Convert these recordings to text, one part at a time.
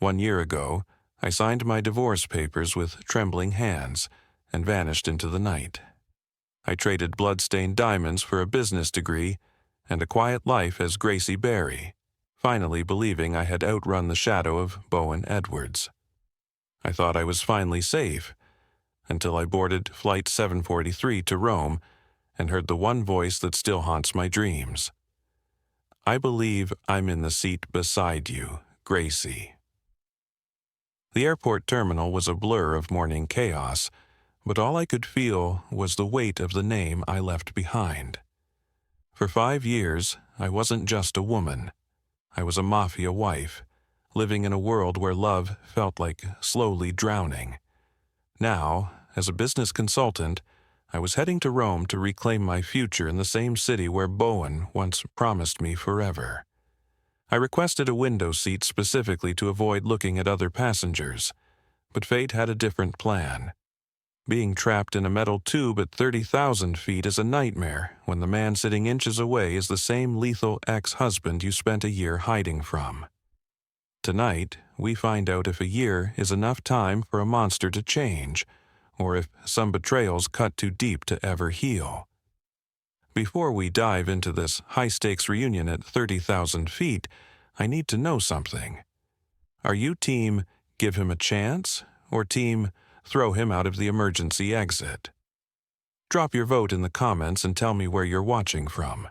1 year ago, I signed my divorce papers with trembling hands and vanished into the night. I traded blood-stained diamonds for a business degree and a quiet life as Gracie Berry, finally believing I had outrun the shadow of Bowen Edwards. I thought I was finally safe, until I boarded Flight 743 to Rome and heard the one voice that still haunts my dreams. I believe I'm in the seat beside you, Gracie. The airport terminal was a blur of morning chaos, but all I could feel was the weight of the name I left behind. For 5 years, I wasn't just a woman. I was a Mafia wife, living in a world where love felt like slowly drowning. Now, as a business consultant, I was heading to Rome to reclaim my future in the same city where Bowen once promised me forever. I requested a window seat specifically to avoid looking at other passengers, but fate had a different plan. Being trapped in a metal tube at 30,000 feet is a nightmare when the man sitting inches away is the same lethal ex-husband you spent a year hiding from. Tonight, we find out if a year is enough time for a monster to change, or if some betrayals cut too deep to ever heal. Before we dive into this high-stakes reunion at 30,000 feet, I need to know something. Are you team give him a chance, or team throw him out of the emergency exit? Drop your vote in the comments and tell me where you're watching from,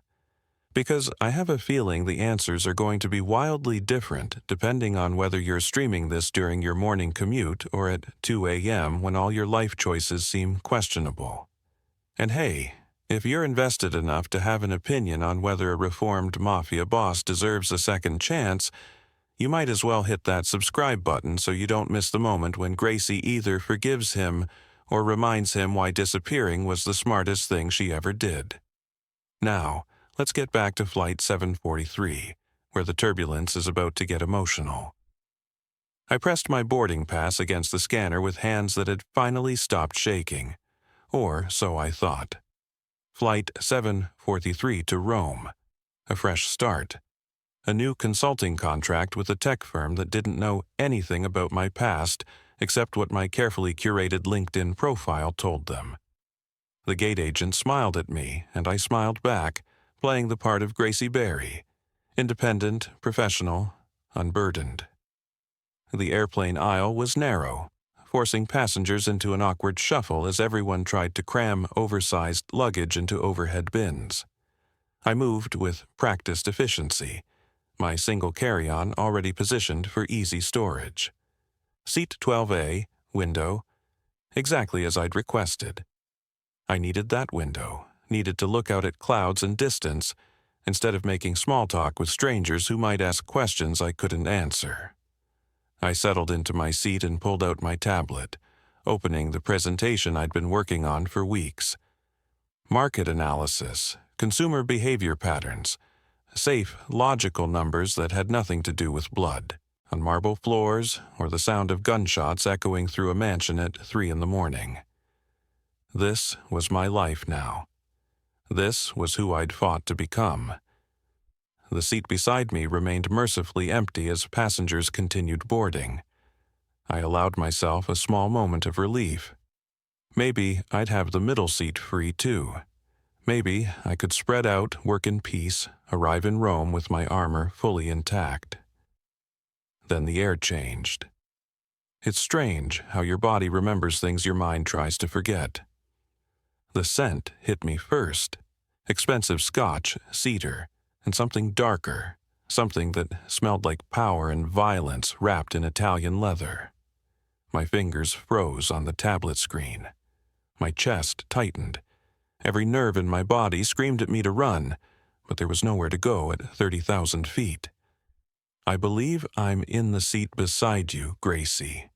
because I have a feeling the answers are going to be wildly different depending on whether you're streaming this during your morning commute or at 2 a.m. when all your life choices seem questionable. And hey, if you're invested enough to have an opinion on whether a reformed Mafia boss deserves a second chance, you might as well hit that subscribe button so you don't miss the moment when Gracie either forgives him or reminds him why disappearing was the smartest thing she ever did. Now, let's get back to Flight 743, where the turbulence is about to get emotional. I pressed my boarding pass against the scanner with hands that had finally stopped shaking. Or so I thought. Flight 743 to Rome. A fresh start. A new consulting contract with a tech firm that didn't know anything about my past except what my carefully curated LinkedIn profile told them. The gate agent smiled at me, and I smiled back, playing the part of Gracie Berry. Independent, professional, unburdened. The airplane aisle was narrow, forcing passengers into an awkward shuffle as everyone tried to cram oversized luggage into overhead bins. I moved with practiced efficiency, my single carry-on already positioned for easy storage. Seat 12A, window, exactly as I'd requested. I needed that window, needed to look out at clouds and distance, instead of making small talk with strangers who might ask questions I couldn't answer. I settled into my seat and pulled out my tablet, opening the presentation I'd been working on for weeks. Market analysis, consumer behavior patterns, safe, logical numbers that had nothing to do with blood, on marble floors or the sound of gunshots echoing through a mansion at 3 a.m. This was my life now. This was who I'd fought to become. The seat beside me remained mercifully empty as passengers continued boarding. I allowed myself a small moment of relief. Maybe I'd have the middle seat free too. Maybe I could spread out, work in peace, arrive in Rome with my armor fully intact. Then the air changed. It's strange how your body remembers things your mind tries to forget. The scent hit me first. Expensive scotch, cedar, and something darker, something that smelled like power and violence wrapped in Italian leather. My fingers froze on the tablet screen. My chest tightened. Every nerve in my body screamed at me to run, but there was nowhere to go at 30,000 feet. I believe I'm in the seat beside you, Gracie.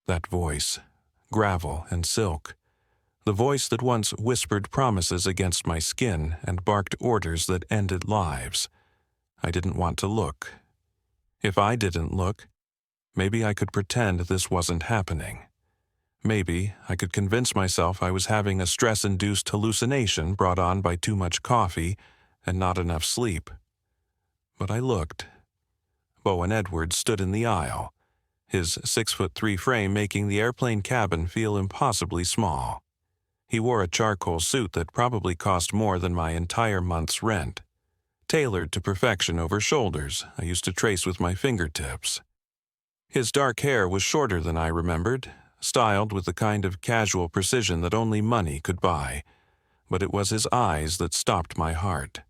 That voice, gravel and silk. The voice that once whispered promises against my skin and barked orders that ended lives. I didn't want to look. If I didn't look, maybe I could pretend this wasn't happening. Maybe I could convince myself I was having a stress-induced hallucination brought on by too much coffee and not enough sleep. But I looked. Bowen Edwards stood in the aisle, his 6'3" frame making the airplane cabin feel impossibly small. He wore a charcoal suit that probably cost more than my entire month's rent, tailored to perfection over shoulders I used to trace with my fingertips. His dark hair was shorter than I remembered, styled with the kind of casual precision that only money could buy, but it was his eyes that stopped my heart.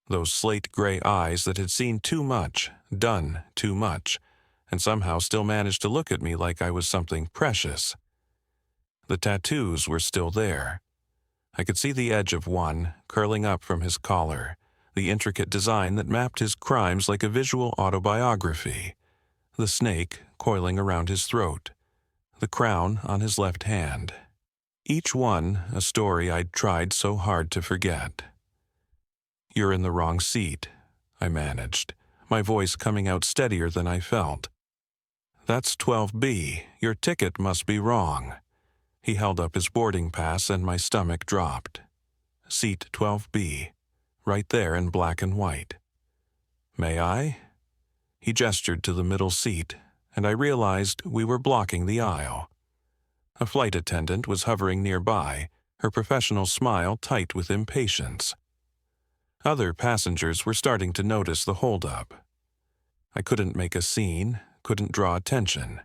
Those slate-gray eyes that had seen too much, done too much, and somehow still managed to look at me like I was something precious. The tattoos were still there. I could see the edge of one, curling up from his collar, the intricate design that mapped his crimes like a visual autobiography, the snake coiling around his throat, the crown on his left hand. Each one a story I'd tried so hard to forget. "You're in the wrong seat," I managed, my voice coming out steadier than I felt. "That's 12B. Your ticket must be wrong." He held up his boarding pass and my stomach dropped. Seat 12B, right there in black and white. "May I?" He gestured to the middle seat, and I realized we were blocking the aisle. A flight attendant was hovering nearby, her professional smile tight with impatience. Other passengers were starting to notice the holdup. I couldn't make a scene, couldn't draw attention.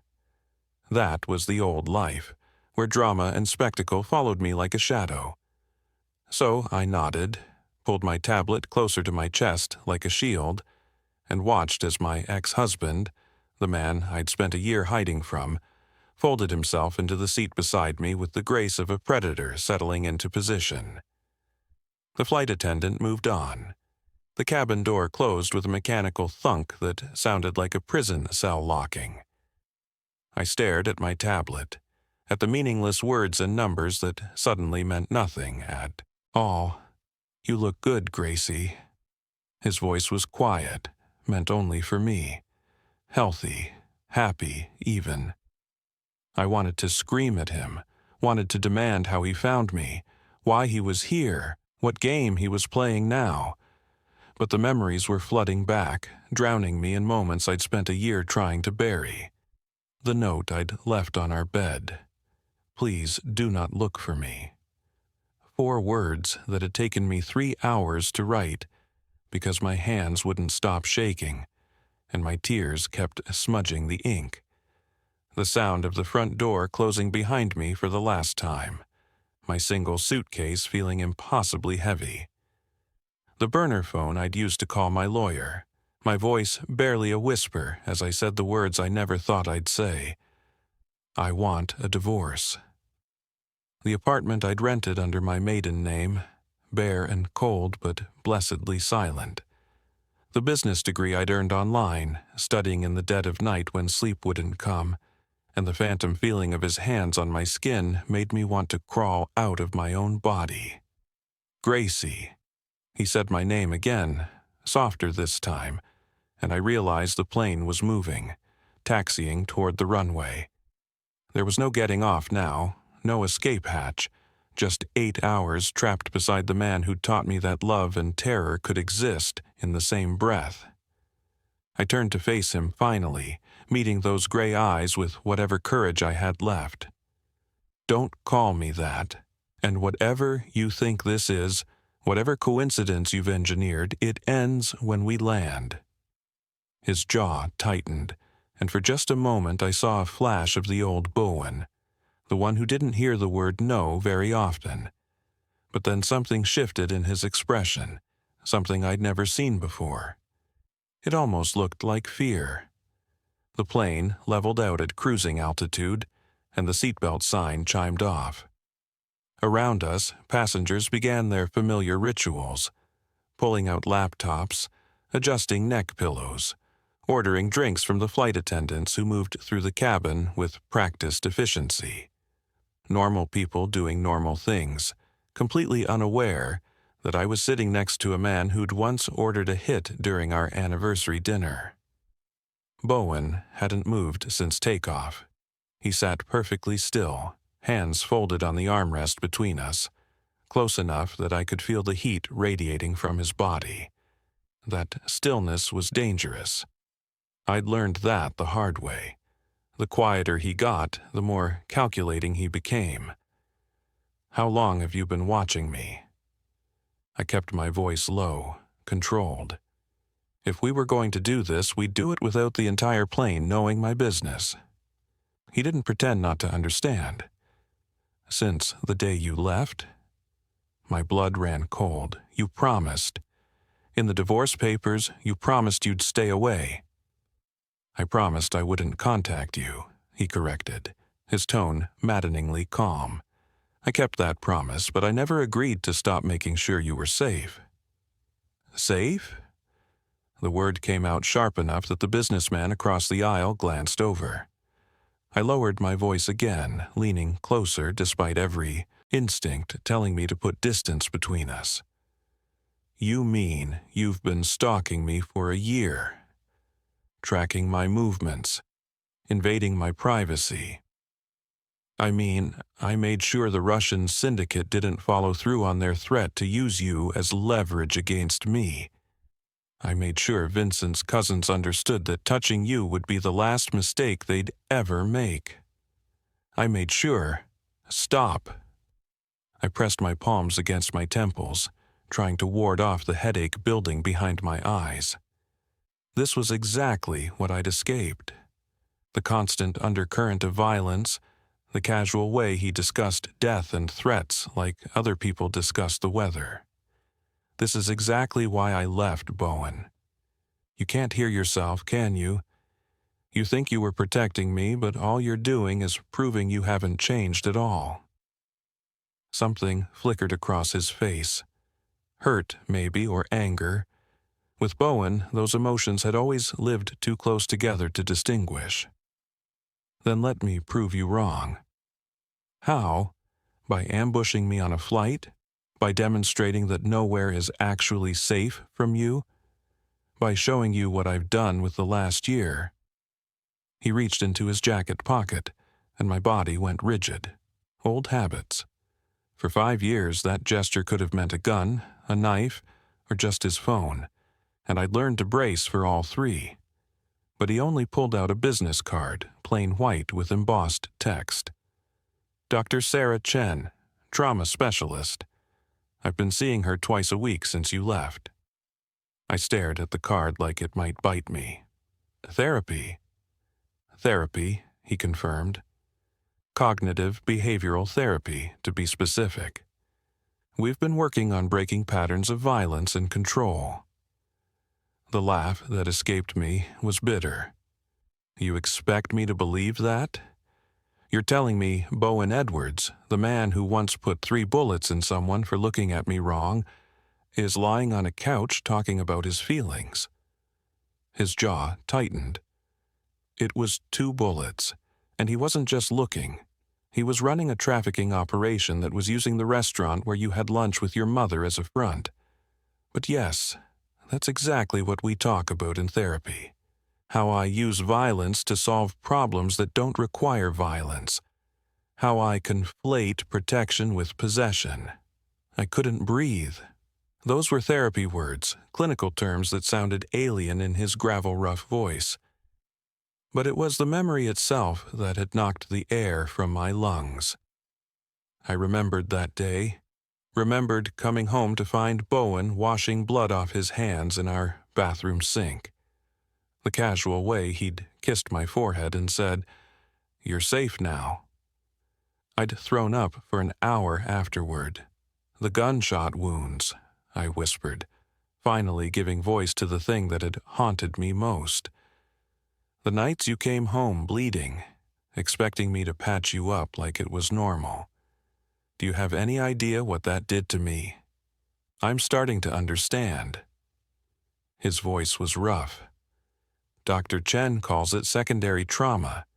That was the old life, where drama and spectacle followed me like a shadow. So I nodded, pulled my tablet closer to my chest like a shield, and watched as my ex-husband, the man I'd spent a year hiding from, folded himself into the seat beside me with the grace of a predator settling into position. The flight attendant moved on. The cabin door closed with a mechanical thunk that sounded like a prison cell locking. I stared at my tablet, at the meaningless words and numbers that suddenly meant nothing, at all. "You look good, Gracie." His voice was quiet, meant only for me. Healthy, happy, even. I wanted to scream at him, wanted to demand how he found me, why he was here, what game he was playing now. But the memories were flooding back, drowning me in moments I'd spent a year trying to bury. The note I'd left on our bed. "Please do not look for me." 4 words that had taken me 3 hours to write, because my hands wouldn't stop shaking, and my tears kept smudging the ink. The sound of the front door closing behind me for the last time, my single suitcase feeling impossibly heavy. The burner phone I'd used to call my lawyer, my voice barely a whisper as I said the words I never thought I'd say. "I want a divorce." The apartment I'd rented under my maiden name, bare and cold but blessedly silent. The business degree I'd earned online, studying in the dead of night when sleep wouldn't come, and the phantom feeling of his hands on my skin made me want to crawl out of my own body. "Gracie." He said my name again, softer this time, and I realized the plane was moving, taxiing toward the runway. There was no getting off now, no escape hatch, just 8 hours trapped beside the man who'd taught me that love and terror could exist in the same breath. I turned to face him finally, meeting those gray eyes with whatever courage I had left. "Don't call me that, and whatever you think this is, whatever coincidence you've engineered, it ends when we land." His jaw tightened, and for just a moment I saw a flash of the old Bowen, the one who didn't hear the word no very often. But then something shifted in his expression, something I'd never seen before. It almost looked like fear. The plane leveled out at cruising altitude, and the seatbelt sign chimed off. Around us, passengers began their familiar rituals, pulling out laptops, adjusting neck pillows, ordering drinks from the flight attendants who moved through the cabin with practiced efficiency. Normal people doing normal things, completely unaware that I was sitting next to a man who'd once ordered a hit during our anniversary dinner. Bowen hadn't moved since takeoff. He sat perfectly still, hands folded on the armrest between us, close enough that I could feel the heat radiating from his body. That stillness was dangerous. I'd learned that the hard way. The quieter he got, the more calculating he became. "How long have you been watching me?" I kept my voice low, controlled. If we were going to do this, we'd do it without the entire plane knowing my business. He didn't pretend not to understand. "Since the day you left?" My blood ran cold. "You promised. In the divorce papers, you promised you'd stay away." "I promised I wouldn't contact you," he corrected, his tone maddeningly calm. "I kept that promise, but I never agreed to stop making sure you were safe." "Safe?" The word came out sharp enough that the businessman across the aisle glanced over. I lowered my voice again, leaning closer despite every instinct telling me to put distance between us. "You mean you've been stalking me for a year? Tracking my movements, invading my privacy. I mean, I made sure the Russian syndicate didn't follow through on their threat to use you as leverage against me. I made sure Vincent's cousins understood that touching you would be the last mistake they'd ever make. I made sure—" "Stop." I pressed my palms against my temples, trying to ward off the headache building behind my eyes. This was exactly what I'd escaped. The constant undercurrent of violence, the casual way he discussed death and threats like other people discuss the weather. This is exactly why I left Bowen. You can't hear yourself, can you? You think you were protecting me, but all you're doing is proving you haven't changed at all. Something flickered across his face. Hurt, maybe, or anger. With Bowen, those emotions had always lived too close together to distinguish. "Then let me prove you wrong." "How? By ambushing me on a flight? By demonstrating that nowhere is actually safe from you? By showing you what I've done with the last year?" He reached into his jacket pocket, and my body went rigid. Old habits. For 5 years, that gesture could have meant a gun, a knife, or just his phone, and I'd learned to brace for all three. But he only pulled out a business card, plain white with embossed text. "Dr. Sarah Chen, trauma specialist. I've been seeing her twice a week since you left." I stared at the card like it might bite me. "Therapy?" "Therapy," he confirmed. "Cognitive behavioral therapy, to be specific. We've been working on breaking patterns of violence and control." The laugh that escaped me was bitter. "You expect me to believe that? You're telling me Bowen Edwards, the man who once put 3 bullets in someone for looking at me wrong, is lying on a couch talking about his feelings?" His jaw tightened. It was 2 bullets, and he wasn't just looking. He was running a trafficking operation that was using the restaurant where you had lunch with your mother as a front. But yes, that's exactly what we talk about in therapy. How I use violence to solve problems that don't require violence. How I conflate protection with possession. I couldn't breathe. Those were therapy words, clinical terms that sounded alien in his gravel-rough voice. But it was the memory itself that had knocked the air from my lungs. I remembered that day. Remembered coming home to find Bowen washing blood off his hands in our bathroom sink. The casual way he'd kissed my forehead and said, "You're safe now." I'd thrown up for an hour afterward. "The gunshot wounds," I whispered, finally giving voice to the thing that had haunted me most. "The nights you came home bleeding, expecting me to patch you up like it was normal. Do you have any idea what that did to me? I'm starting to understand." His voice was rough. "Dr. Chen calls it secondary trauma.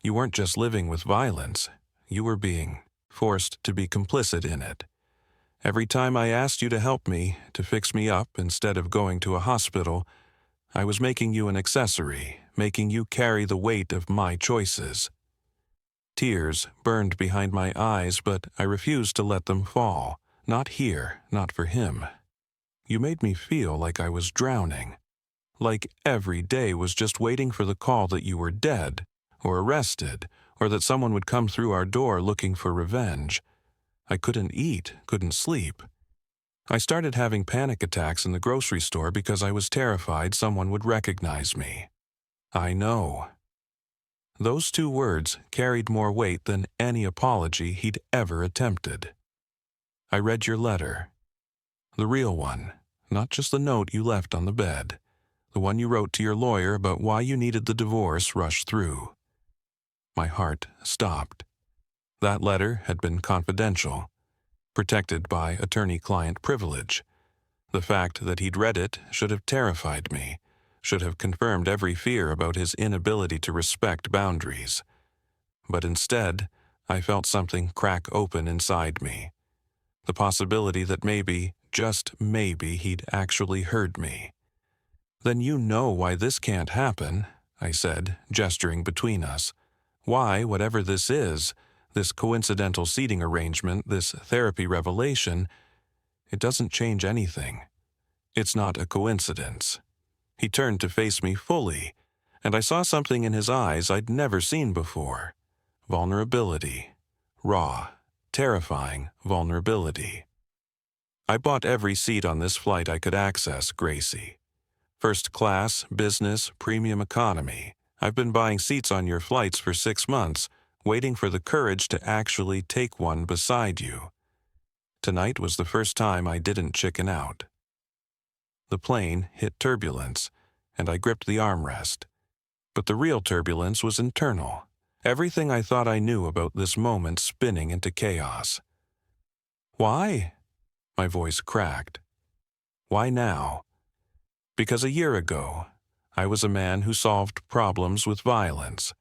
You weren't just living with violence. You were being forced to be complicit in it. Every time I asked you to help me, to fix me up instead of going to a hospital, I was making you an accessory, making you carry the weight of my choices." Tears burned behind my eyes, but I refused to let them fall. Not here, not for him. "You made me feel like I was drowning. Like every day was just waiting for the call that you were dead, or arrested, or that someone would come through our door looking for revenge. I couldn't eat, couldn't sleep. I started having panic attacks in the grocery store because I was terrified someone would recognize me. I know. Those 2 words carried more weight than any apology he'd ever attempted. I read your letter. The real one, not just the note you left on the bed. The one you wrote to your lawyer about why you needed the divorce rushed through. My heart stopped. That letter had been confidential, protected by attorney-client privilege. The fact that he'd read it should have terrified me, should have confirmed every fear about his inability to respect boundaries. But instead, I felt something crack open inside me. The possibility that maybe, just maybe, he'd actually heard me. "Then you know why this can't happen," I said, gesturing between us. "Why, whatever this is, this coincidental seating arrangement, this therapy revelation, it doesn't change anything. It's not a coincidence." He turned to face me fully, and I saw something in his eyes I'd never seen before. Vulnerability. Raw, terrifying vulnerability. "I bought every seat on this flight I could access, Gracie. First class, business, premium economy. I've been buying seats on your flights for 6 months, waiting for the courage to actually take one beside you. Tonight was the first time I didn't chicken out." The plane hit turbulence, and I gripped the armrest. But the real turbulence was internal. Everything I thought I knew about this moment spinning into chaos. "Why?" My voice cracked. "Why now?" Because a year ago, I was a man who solved problems with violence.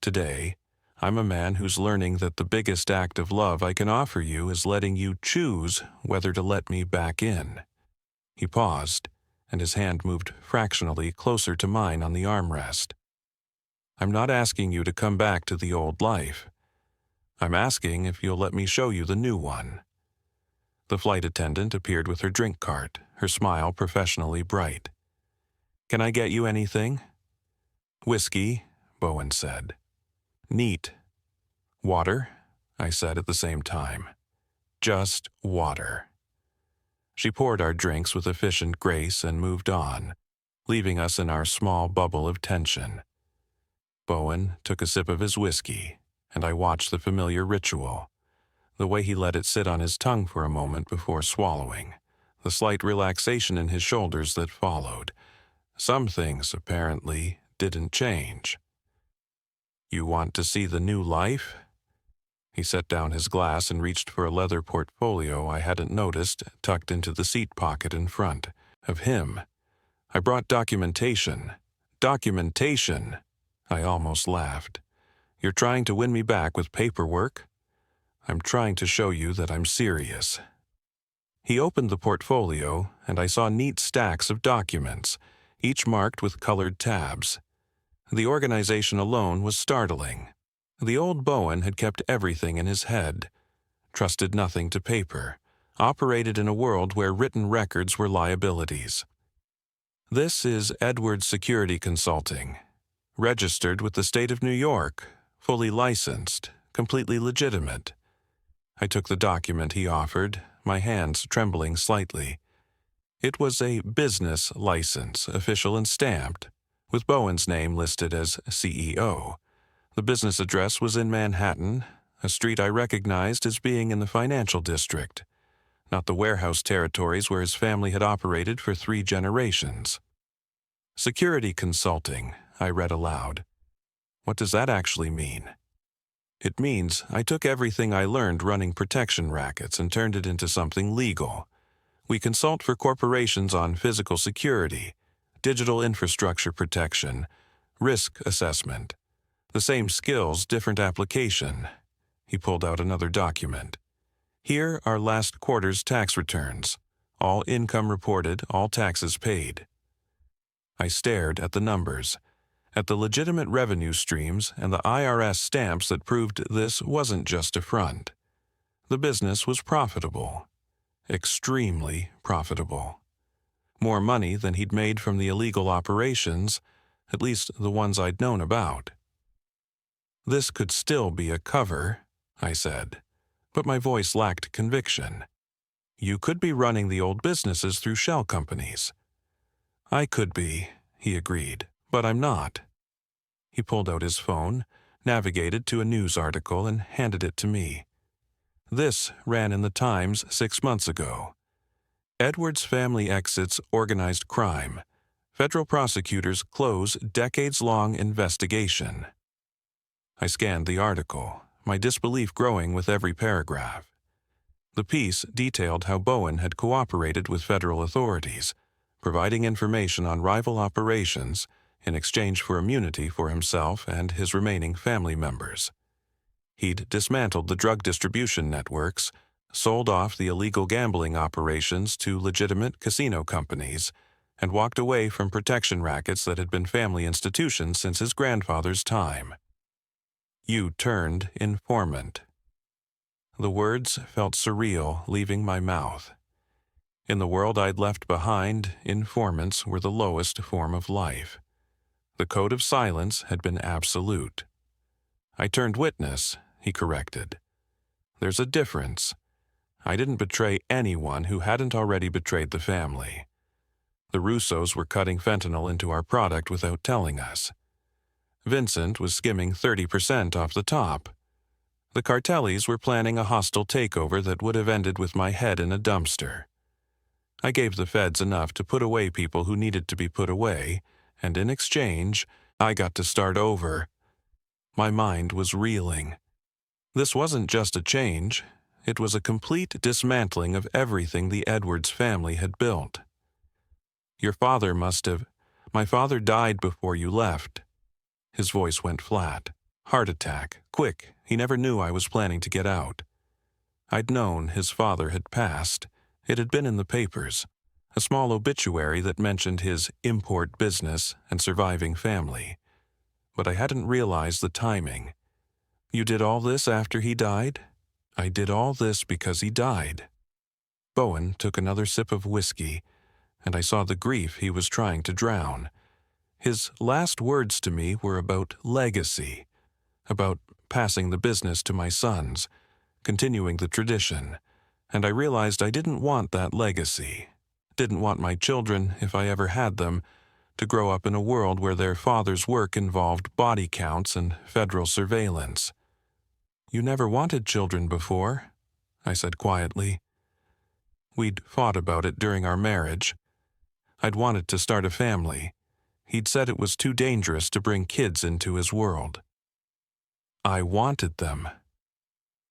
Today, I'm a man who's learning that the biggest act of love I can offer you is letting you choose whether to let me back in. He paused, and his hand moved fractionally closer to mine on the armrest. "I'm not asking you to come back to the old life. I'm asking if you'll let me show you the new one." The flight attendant appeared with her drink cart, her smile professionally bright. "Can I get you anything?" "Whiskey," Bowen said. "Neat." "Water," I said at the same time. "Just water." She poured our drinks with efficient grace and moved on, leaving us in our small bubble of tension. Bowen took a sip of his whiskey, and I watched the familiar ritual. The way he let it sit on his tongue for a moment before swallowing, the slight relaxation in his shoulders that followed. Some things, apparently, didn't change. "You want to see the new life?" He set down his glass and reached for a leather portfolio I hadn't noticed tucked into the seat pocket in front of him. "I brought documentation." "Documentation!" I almost laughed. "You're trying to win me back with paperwork?" "I'm trying to show you that I'm serious." He opened the portfolio, and I saw neat stacks of documents, each marked with colored tabs. The organization alone was startling. The old Bowen had kept everything in his head, trusted nothing to paper, operated in a world where written records were liabilities. "This is Edwards Security Consulting, registered with the state of New York, fully licensed, completely legitimate." I took the document he offered, my hands trembling slightly. It was a business license, official and stamped, with Bowen's name listed as CEO. The business address was in Manhattan, a street I recognized as being in the financial district, not the warehouse territories where his family had operated for 3 generations. "Security consulting," I read aloud. "What does that actually mean?" "It means I took everything I learned running protection rackets and turned it into something legal. We consult for corporations on physical security, digital infrastructure protection, risk assessment. The same skills, different application." He pulled out another document. "Here are last quarter's tax returns. All income reported, all taxes paid." I stared at the numbers, at the legitimate revenue streams and the IRS stamps that proved this wasn't just a front. The business was profitable. Extremely profitable. More money than he'd made from the illegal operations, at least the ones I'd known about. "This could still be a cover," I said, but my voice lacked conviction. "You could be running the old businesses through shell companies." "I could be," he agreed, "but I'm not." He pulled out his phone, navigated to a news article, and handed it to me. This ran in the Times 6 months ago. "Edwards family exits organized crime. Federal prosecutors close decades-long investigation." I scanned the article, my disbelief growing with every paragraph. The piece detailed how Bowen had cooperated with federal authorities, providing information on rival operations in exchange for immunity for himself and his remaining family members. He'd dismantled the drug distribution networks, sold off the illegal gambling operations to legitimate casino companies, and walked away from protection rackets that had been family institutions since his grandfather's time. "You turned informant." The words felt surreal leaving my mouth. In the world I'd left behind, informants were the lowest form of life. The code of silence had been absolute. "I turned witness," he corrected. "There's a difference. I didn't betray anyone who hadn't already betrayed the family. The Russos were cutting fentanyl into our product without telling us. Vincent was skimming 30% off the top. The Cartellis were planning a hostile takeover that would have ended with my head in a dumpster. I gave the feds enough to put away people who needed to be put away, and in exchange, I got to start over." My mind was reeling. This wasn't just a change. It was a complete dismantling of everything the Edwards family had built. "Your father must have... My father died before you left." His voice went flat. "Heart attack. Quick. He never knew I was planning to get out." I'd known his father had passed. It had been in the papers. A small obituary that mentioned his import business and surviving family. But I hadn't realized the timing. "You did all this after he died?" "I did all this because he died." Bowen took another sip of whiskey, and I saw the grief he was trying to drown. His last words to me were about legacy, about passing the business to my sons, continuing the tradition, and I realized I didn't want that legacy, didn't want my children, if I ever had them, to grow up in a world where their father's work involved body counts and federal surveillance. "You never wanted children before," I said quietly. We'd fought about it during our marriage. I'd wanted to start a family. He'd said it was too dangerous to bring kids into his world. I wanted them.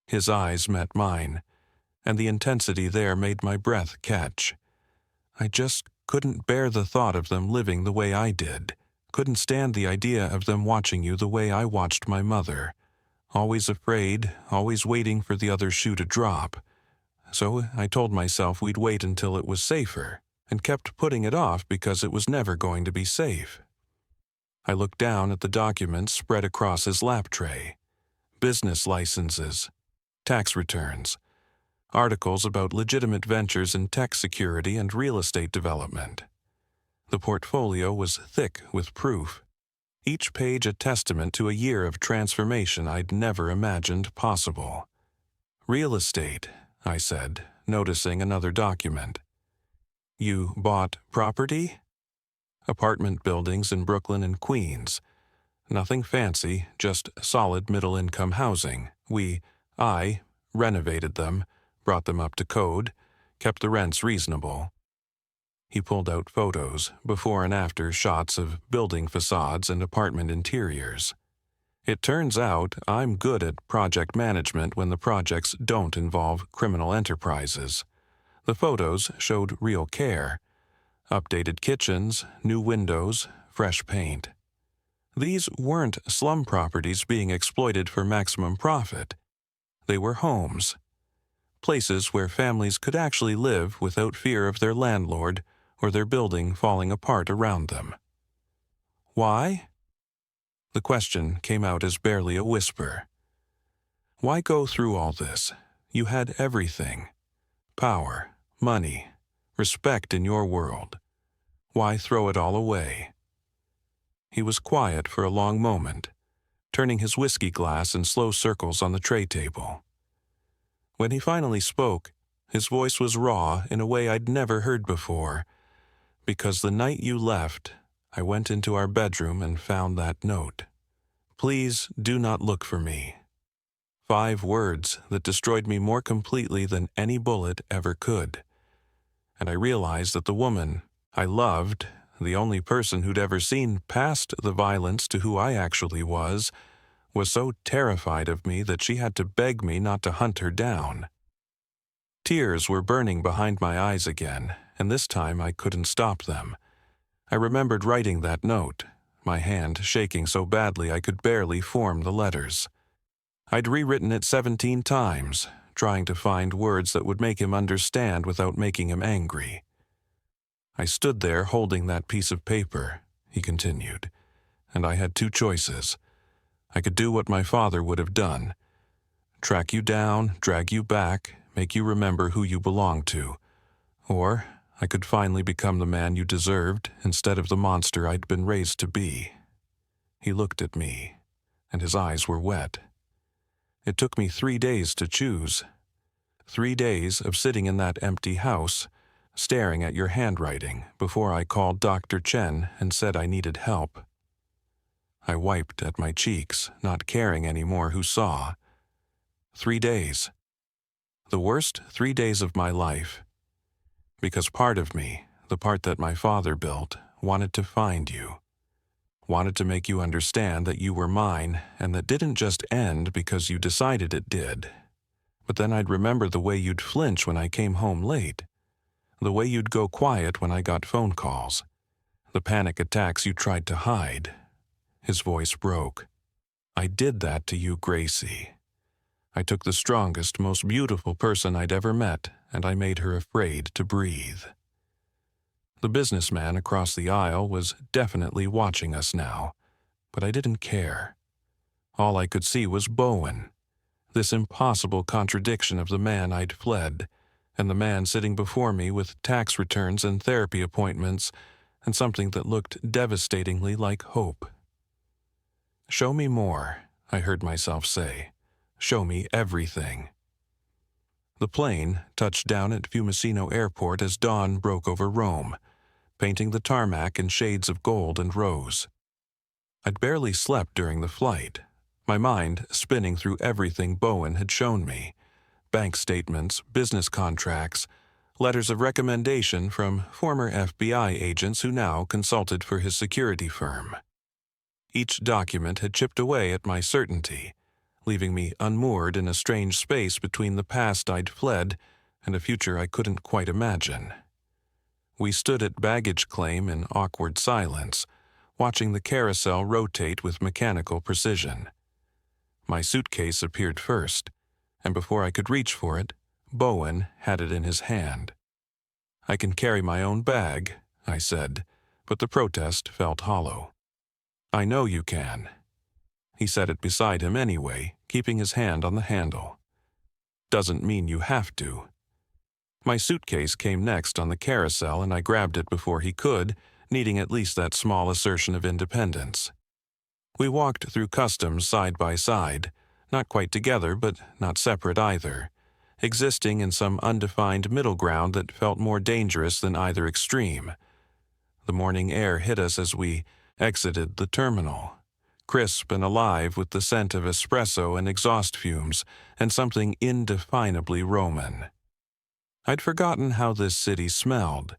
His eyes met mine, and the intensity there made my breath catch. I just couldn't bear the thought of them living the way I did, couldn't stand the idea of them watching you the way I watched my mother, always afraid, always waiting for the other shoe to drop. So I told myself we'd wait until it was safer, and kept putting it off because it was never going to be safe. I looked down at the documents spread across his lap tray. Business licenses, tax returns, articles about legitimate ventures in tech security and real estate development. The portfolio was thick with proof, each page a testament to a year of transformation I'd never imagined possible. "Real estate," I said, noticing another document. "You bought property?" "Apartment buildings in Brooklyn and Queens. Nothing fancy, just solid middle-income housing. I renovated them, brought them up to code, kept the rents reasonable." He pulled out photos, before and after shots of building facades and apartment interiors. "It turns out I'm good at project management when the projects don't involve criminal enterprises." The photos showed real care. Updated kitchens, new windows, fresh paint. These weren't slum properties being exploited for maximum profit. They were homes. Places where families could actually live without fear of their landlord or their building falling apart around them. "Why?" The question came out as barely a whisper. "Why go through all this? You had everything. Power, money, respect in your world. Why throw it all away?" He was quiet for a long moment, turning his whiskey glass in slow circles on the tray table. When he finally spoke, his voice was raw in a way I'd never heard before, because the night you left, I went into our bedroom and found that note. Please do not look for me. 5 words that destroyed me more completely than any bullet ever could. And I realized that the woman I loved, the only person who'd ever seen past the violence to who I actually was so terrified of me that she had to beg me not to hunt her down. Tears were burning behind my eyes again, and this time I couldn't stop them. I remembered writing that note, my hand shaking so badly I could barely form the letters. I'd rewritten it 17 times, trying to find words that would make him understand without making him angry. I stood there holding that piece of paper, he continued, and I had 2 choices. I could do what my father would have done. Track you down, drag you back, make you remember who you belong to. Or I could finally become the man you deserved instead of the monster I'd been raised to be. He looked at me, and his eyes were wet. It took me 3 days to choose. 3 days of sitting in that empty house, staring at your handwriting before I called Dr. Chen and said I needed help. I wiped at my cheeks, not caring anymore who saw. 3 days. The worst 3 days of my life. Because part of me, the part that my father built, wanted to find you. Wanted to make you understand that you were mine, and that didn't just end because you decided it did. But then I'd remember the way you'd flinch when I came home late. The way you'd go quiet when I got phone calls. The panic attacks you tried to hide. His voice broke. I did that to you, Gracie. I took the strongest, most beautiful person I'd ever met, and I made her afraid to breathe. The businessman across the aisle was definitely watching us now, but I didn't care. All I could see was Bowen, this impossible contradiction of the man I'd fled, and the man sitting before me with tax returns and therapy appointments, and something that looked devastatingly like hope. Show me more, I heard myself say. Show me everything. The plane touched down at Fiumicino Airport as dawn broke over Rome, painting the tarmac in shades of gold and rose. I'd barely slept during the flight, my mind spinning through everything Bowen had shown me. Bank statements, business contracts, letters of recommendation from former FBI agents who now consulted for his security firm. Each document had chipped away at my certainty, leaving me unmoored in a strange space between the past I'd fled and a future I couldn't quite imagine. We stood at baggage claim in awkward silence, watching the carousel rotate with mechanical precision. My suitcase appeared first, and before I could reach for it, Bowen had it in his hand. I can carry my own bag, I said, but the protest felt hollow. I know you can. He set it beside him anyway, keeping his hand on the handle. Doesn't mean you have to. My suitcase came next on the carousel and I grabbed it before he could, needing at least that small assertion of independence. We walked through customs side by side, not quite together but not separate either, existing in some undefined middle ground that felt more dangerous than either extreme. The morning air hit us as we exited the terminal, crisp and alive with the scent of espresso and exhaust fumes and something indefinably Roman. I'd forgotten how this city smelled,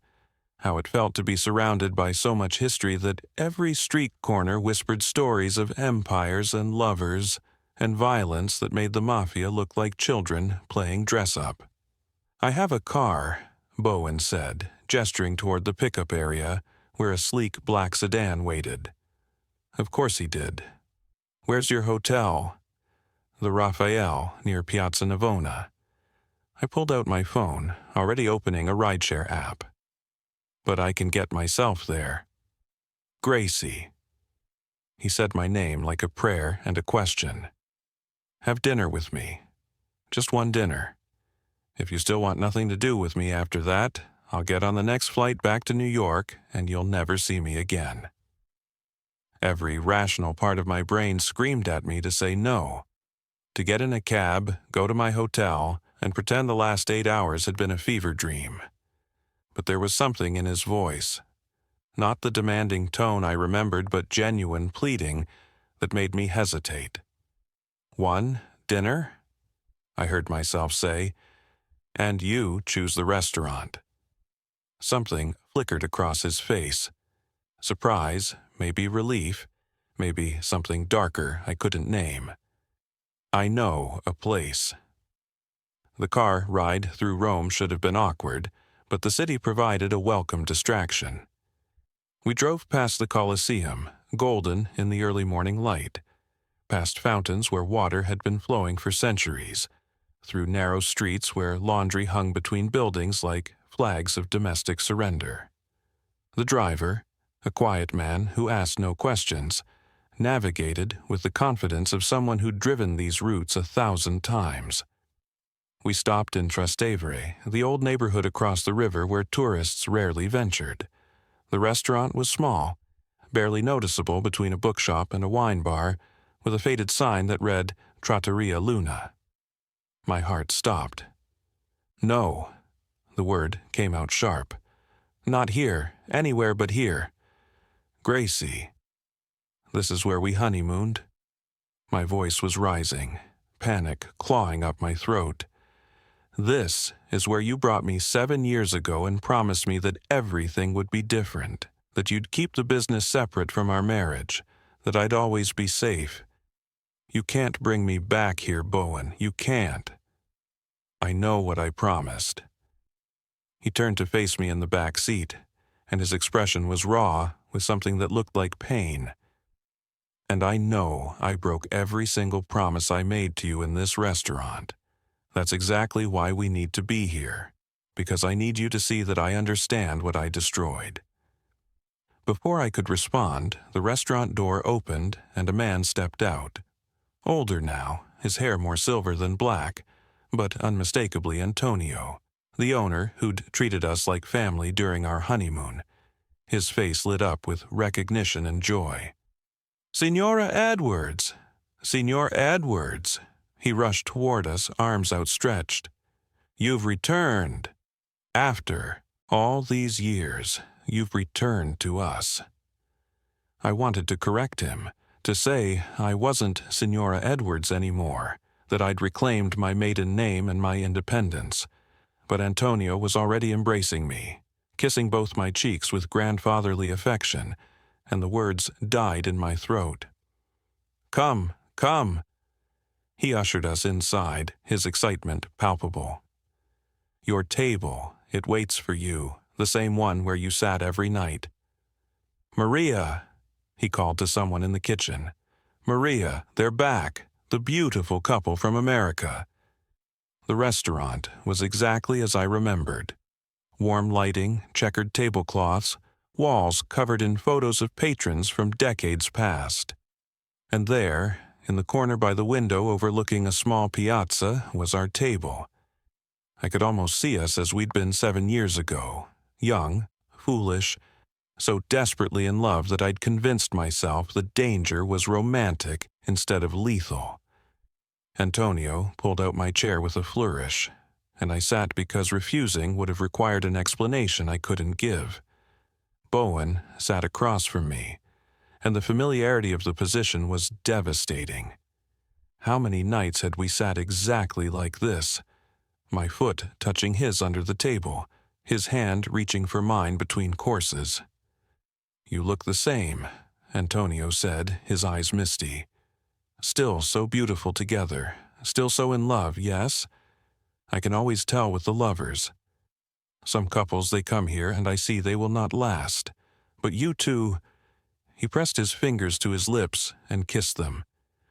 how it felt to be surrounded by so much history that every street corner whispered stories of empires and lovers and violence that made the Mafia look like children playing dress-up. I have a car, Bowen said, gesturing toward the pickup area where a sleek black sedan waited. Of course he did. Where's your hotel? The Raphael, near Piazza Navona. I pulled out my phone, already opening a rideshare app. But I can get myself there. Gracie. He said my name like a prayer and a question. Have dinner with me. Just one dinner. If you still want nothing to do with me after that, I'll get on the next flight back to New York and you'll never see me again. Every rational part of my brain screamed at me to say no, to get in a cab, go to my hotel, and pretend the last 8 hours had been a fever dream. But there was something in his voice, not the demanding tone I remembered, but genuine pleading, that made me hesitate. "One, dinner?" I heard myself say, "and you choose the restaurant." Something flickered across his face. Surprise, maybe relief, maybe something darker I couldn't name. "I know a place." The car ride through Rome should have been awkward, but the city provided a welcome distraction. We drove past the Colosseum, golden in the early morning light, past fountains where water had been flowing for centuries, through narrow streets where laundry hung between buildings like flags of domestic surrender. The driver, a quiet man who asked no questions, navigated with the confidence of someone who'd driven these routes 1,000 times. We stopped in Trastevere, the old neighborhood across the river where tourists rarely ventured. The restaurant was small, barely noticeable between a bookshop and a wine bar, with a faded sign that read Trattoria Luna. My heart stopped. "No." The word came out sharp. "Not here, anywhere but here. Gracie. This is where we honeymooned." My voice was rising, panic clawing up my throat. "This is where you brought me 7 years ago and promised me that everything would be different, that you'd keep the business separate from our marriage, that I'd always be safe. You can't bring me back here, Bowen. You can't." "I know what I promised." He turned to face me in the back seat, and his expression was raw with something that looked like pain. "And I know I broke every single promise I made to you in this restaurant. That's exactly why we need to be here, because I need you to see that I understand what I destroyed." Before I could respond, the restaurant door opened and a man stepped out. Older now, his hair more silver than black, but unmistakably Antonio, the owner who'd treated us like family during our honeymoon. His face lit up with recognition and joy. "Signora Edwards! Signor Edwards!" He rushed toward us, arms outstretched. "You've returned. After all these years, you've returned to us." I wanted to correct him, to say I wasn't Signora Edwards anymore, that I'd reclaimed my maiden name and my independence. But Antonio was already embracing me, kissing both my cheeks with grandfatherly affection, and the words died in my throat. "Come, come." He ushered us inside, his excitement palpable. "Your table, it waits for you, the same one where you sat every night." "Maria," he called to someone in the kitchen. "Maria, they're back, the beautiful couple from America." The restaurant was exactly as I remembered. Warm lighting, checkered tablecloths, walls covered in photos of patrons from decades past. And there, in the corner by the window overlooking a small piazza, was our table. I could almost see us as we'd been 7 years ago, young, foolish, so desperately in love that I'd convinced myself the danger was romantic instead of lethal. Antonio pulled out my chair with a flourish, and I sat because refusing would have required an explanation I couldn't give. Bowen sat across from me, and the familiarity of the position was devastating. How many nights had we sat exactly like this, my foot touching his under the table, his hand reaching for mine between courses. "You look the same," Antonio said, his eyes misty. "Still so beautiful together, still so in love, yes? I can always tell with the lovers. Some couples, they come here and I see they will not last. But you two..." He pressed his fingers to his lips and kissed them.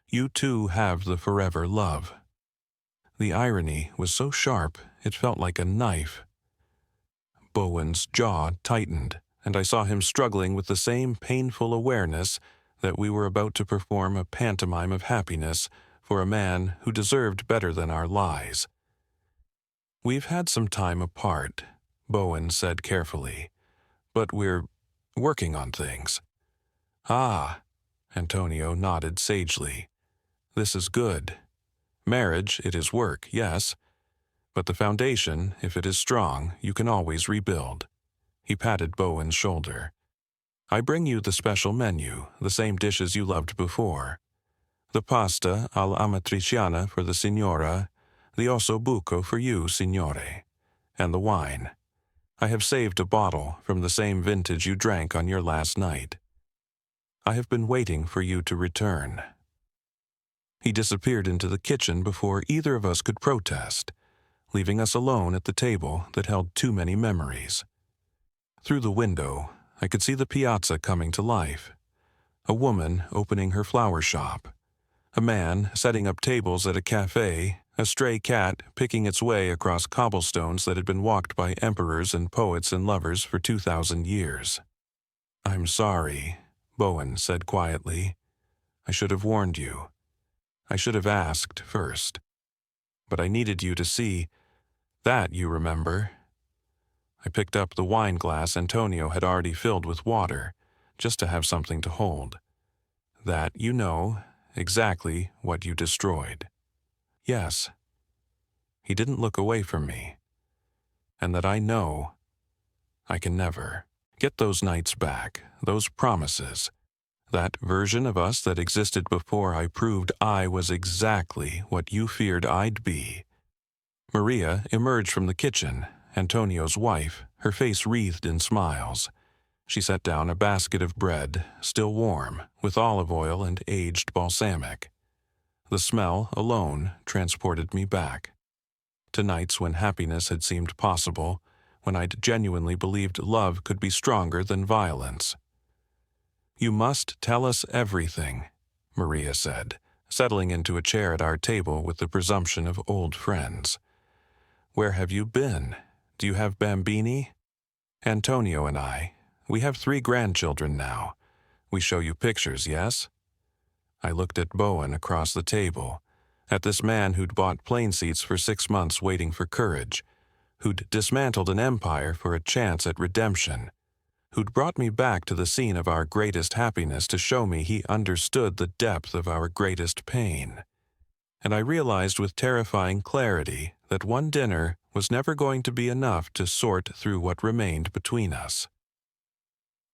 "You two have the forever love." The irony was so sharp it felt like a knife. Bowen's jaw tightened, and I saw him struggling with the same painful awareness that we were about to perform a pantomime of happiness for a man who deserved better than our lies. "We've had some time apart," Bowen said carefully, "but we're working on things." "Ah," Antonio nodded sagely. This is good. Marriage, it is work, yes. But the foundation, if it is strong, you can always rebuild. He patted Bowen's shoulder. I bring you the special menu, the same dishes you loved before. The pasta all'amatriciana for the signora, the osso buco for you, signore, and the wine. I have saved a bottle from the same vintage you drank on your last night. I have been waiting for you to return. He disappeared into the kitchen before either of us could protest, leaving us alone at the table that held too many memories. Through the window, I could see the piazza coming to life. A woman opening her flower shop. A man setting up tables at a cafe, a stray cat picking its way across cobblestones that had been walked by emperors and poets and lovers for 2,000 years. I'm sorry, Bowen said quietly. I should have warned you. I should have asked first. But I needed you to see. That, you remember. I picked up the wine glass Antonio had already filled with water, just to have something to hold. That, you know, exactly what you destroyed. Yes. He didn't look away from me. And that I know I can never get those nights back, those promises, that version of us that existed before I proved I was exactly what you feared I'd be. Maria emerged from the kitchen, Antonio's wife, her face wreathed in smiles. She set down a basket of bread, still warm, with olive oil and aged balsamic. The smell alone transported me back. To nights when happiness had seemed possible, when I'd genuinely believed love could be stronger than violence. You must tell us everything, Maria said, settling into a chair at our table with the presumption of old friends. Where have you been? Do you have bambini? Antonio and I, we have 3 grandchildren now. We show you pictures, yes? I looked at Bowen across the table, at this man who'd bought plane seats for 6 months waiting for courage, who'd dismantled an empire for a chance at redemption, who'd brought me back to the scene of our greatest happiness to show me he understood the depth of our greatest pain. And I realized with terrifying clarity that one dinner was never going to be enough to sort through what remained between us.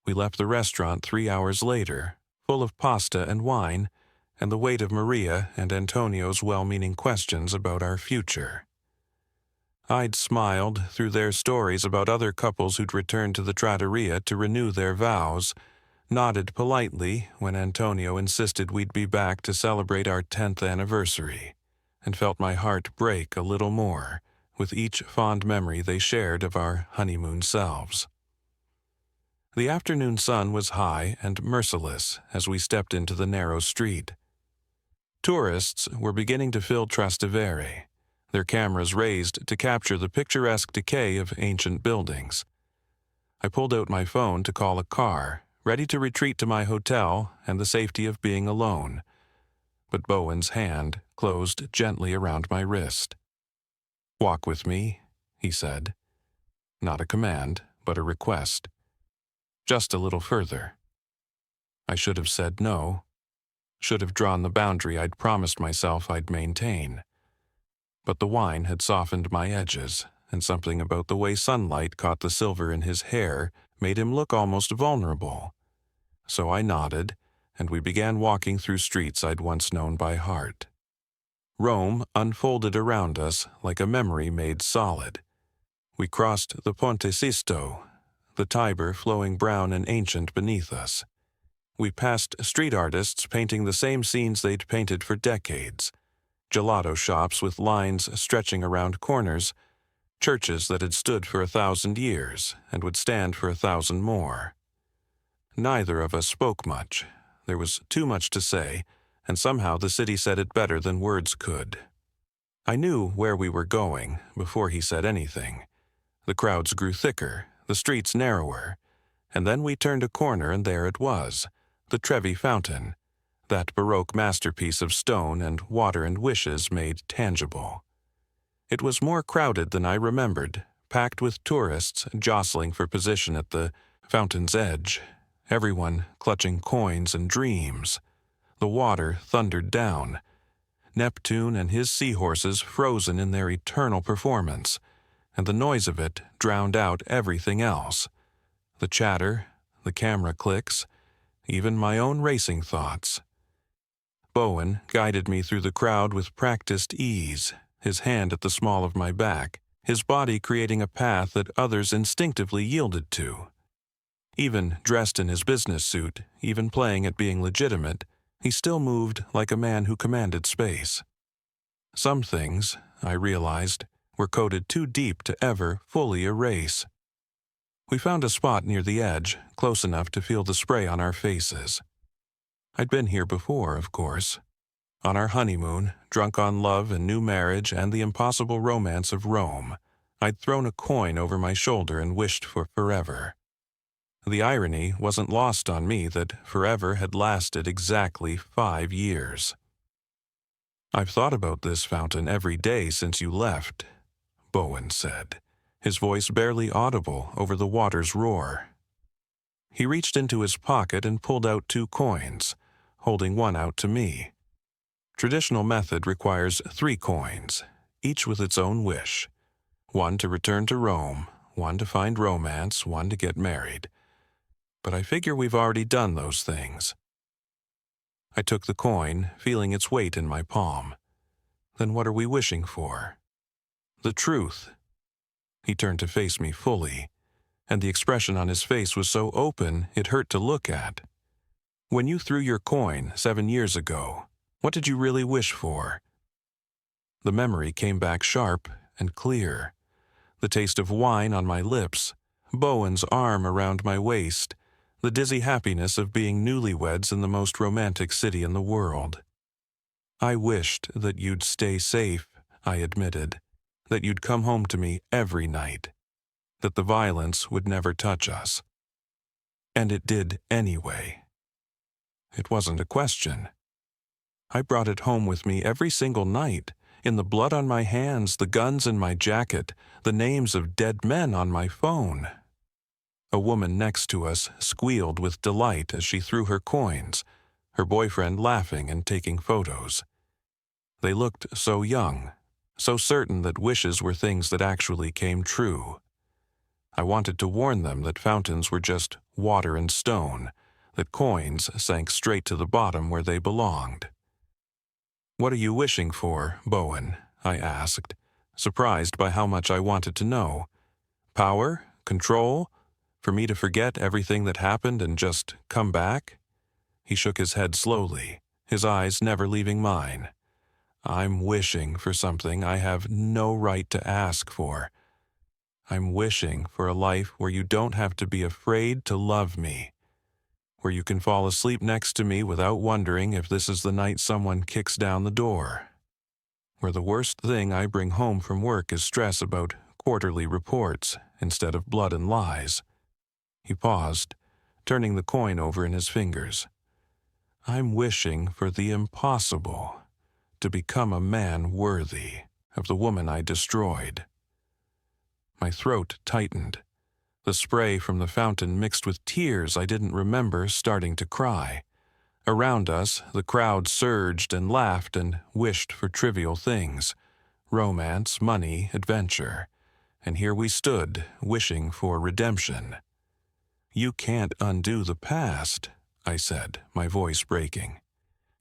We left the restaurant 3 hours later, full of pasta and wine, and the weight of Maria and Antonio's well-meaning questions about our future. I'd smiled through their stories about other couples who'd returned to the trattoria to renew their vows, nodded politely when Antonio insisted we'd be back to celebrate our 10th anniversary, and felt my heart break a little more with each fond memory they shared of our honeymoon selves. The afternoon sun was high and merciless as we stepped into the narrow street. Tourists were beginning to fill Trastevere, their cameras raised to capture the picturesque decay of ancient buildings. I pulled out my phone to call a car, ready to retreat to my hotel and the safety of being alone. But Bowen's hand closed gently around my wrist. "Walk with me," he said. Not a command, but a request. Just a little further. I should have said no. Should have drawn the boundary I'd promised myself I'd maintain. But the wine had softened my edges, and something about the way sunlight caught the silver in his hair made him look almost vulnerable. So I nodded, and we began walking through streets I'd once known by heart. Rome unfolded around us like a memory made solid. We crossed the Ponte Sisto, the Tiber flowing brown and ancient beneath us. We passed street artists painting the same scenes they'd painted for decades, gelato shops with lines stretching around corners, churches that had stood for 1,000 years and would stand for 1,000 more. Neither of us spoke much. There was too much to say, and somehow the city said it better than words could. I knew where we were going before he said anything. The crowds grew thicker, the streets narrower, and then we turned a corner and there it was, the Trevi Fountain, that Baroque masterpiece of stone and water and wishes made tangible. It was more crowded than I remembered, packed with tourists jostling for position at the fountain's edge, everyone clutching coins and dreams. The water thundered down. Neptune and his seahorses frozen in their eternal performance, and the noise of it drowned out everything else. The chatter, the camera clicks, even my own racing thoughts. Bowen guided me through the crowd with practiced ease, his hand at the small of my back, his body creating a path that others instinctively yielded to. Even dressed in his business suit, even playing at being legitimate, he still moved like a man who commanded space. Some things, I realized, were coded too deep to ever fully erase. We found a spot near the edge, close enough to feel the spray on our faces. I'd been here before, of course. On our honeymoon, drunk on love and new marriage and the impossible romance of Rome, I'd thrown a coin over my shoulder and wished for forever. The irony wasn't lost on me that forever had lasted exactly 5 years. "I've thought about this fountain every day since you left," Bowen said, his voice barely audible over the water's roar. He reached into his pocket and pulled out 2 coins, holding one out to me. Traditional method requires 3 coins, each with its own wish. One to return to Rome, one to find romance, one to get married. But I figure we've already done those things. I took the coin, feeling its weight in my palm. Then what are we wishing for? The truth. He turned to face me fully, and the expression on his face was so open it hurt to look at. "When you threw your coin 7 years ago, what did you really wish for?" The memory came back sharp and clear. The taste of wine on my lips, Bowen's arm around my waist, the dizzy happiness of being newlyweds in the most romantic city in the world. "I wished that you'd stay safe," I admitted, "that you'd come home to me every night, that the violence would never touch us." And it did anyway. It wasn't a question. I brought it home with me every single night, in the blood on my hands, the guns in my jacket, the names of dead men on my phone. A woman next to us squealed with delight as she threw her coins, her boyfriend laughing and taking photos. They looked so young, so certain that wishes were things that actually came true. I wanted to warn them that fountains were just water and stone, that coins sank straight to the bottom where they belonged. "What are you wishing for, Bowen?" I asked, surprised by how much I wanted to know. "Power? Control? For me to forget everything that happened and just come back?" He shook his head slowly, his eyes never leaving mine. "I'm wishing for something I have no right to ask for. I'm wishing for a life where you don't have to be afraid to love me, where you can fall asleep next to me without wondering if this is the night someone kicks down the door, where the worst thing I bring home from work is stress about quarterly reports instead of blood and lies." He paused, turning the coin over in his fingers. "I'm wishing for the impossible, to become a man worthy of the woman I destroyed." My throat tightened. The spray from the fountain mixed with tears I didn't remember starting to cry. Around us, the crowd surged and laughed and wished for trivial things: romance, money, adventure. And here we stood, wishing for redemption. "You can't undo the past," I said, my voice breaking.